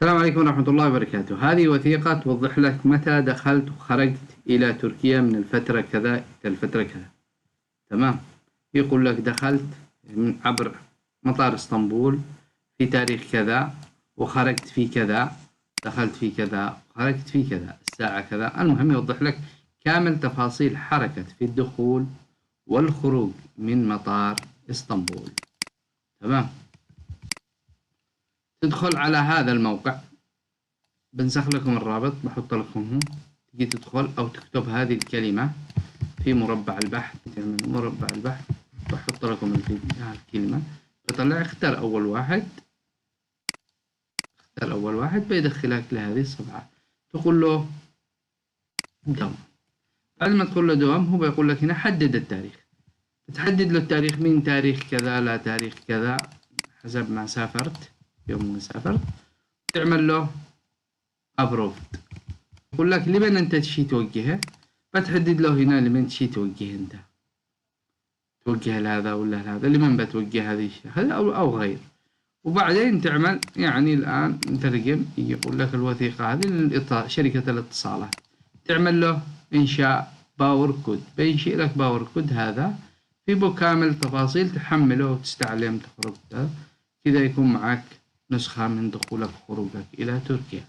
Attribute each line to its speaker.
Speaker 1: السلام عليكم ورحمة الله وبركاته. هذه وثيقة توضح لك متى دخلت وخرجت إلى تركيا من الفترة كذا إلى الفترة كذا. تمام. يقول لك دخلت من عبر مطار اسطنبول في تاريخ كذا، وخرجت في كذا، دخلت في كذا وخرجت في كذا الساعة كذا. المهم يوضح لك كامل تفاصيل حركة في الدخول والخروج من مطار اسطنبول. تمام. تدخل على هذا الموقع، بنسخ لكم الرابط، بحط لكم هون. تجي تدخل أو تكتب هذه الكلمة في مربع البحث، تعمل مربع البحث، بحط لكم الكلمة، بطلع اختار أول واحد، اختار أول واحد، بيدخلك لهذه الصفحة. تقول له دوام. بعد ما تقول له دوام هو بيقول لك هنا حدد التاريخ، بتحدد له التاريخ من تاريخ كذا لا تاريخ كذا حسب ما سافرت، يوم ما سافرت، تعمل له ابروفد. يقول لك لمن انت تشي توجهه، بتحدد له هنا لمن تشي توجه انت، توجه لهذا ولا لهذا، لمن بتوجه هذه هذا او غير. وبعدين تعمل يعني الان نترجم، يقول لك الوثيقة هذه شركة الاتصالات، تعمل له انشاء باور كود، بينشئ لك باور كود هذا في بكامل تفاصيل، تحمله وتستعلم تخرج كذا يكون معك نسخة من دخولك وخروجك إلى تركيا.